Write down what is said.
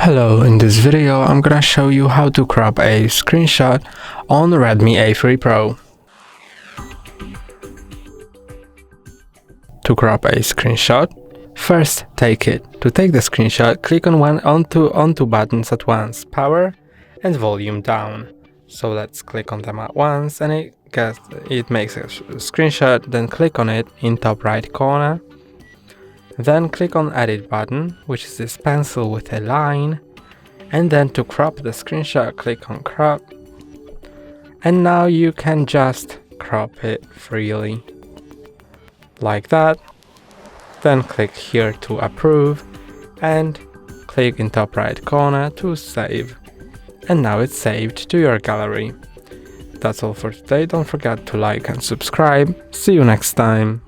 Hello, in this video I'm gonna show you how to crop a screenshot on Redmi A3 Pro. To crop a screenshot, first take it. To take the screenshot, click on two buttons at once, power and volume down. So let's click on them at once and it makes a screenshot, then click on it in top right corner. Then click on edit button, which is this pencil with a line, and then to crop the screenshot, click on crop, and now you can just crop it freely like that. Then click here to approve and click in top right corner to save, and now it's saved to your gallery. That's all for today. Don't forget to like and subscribe. See you next time.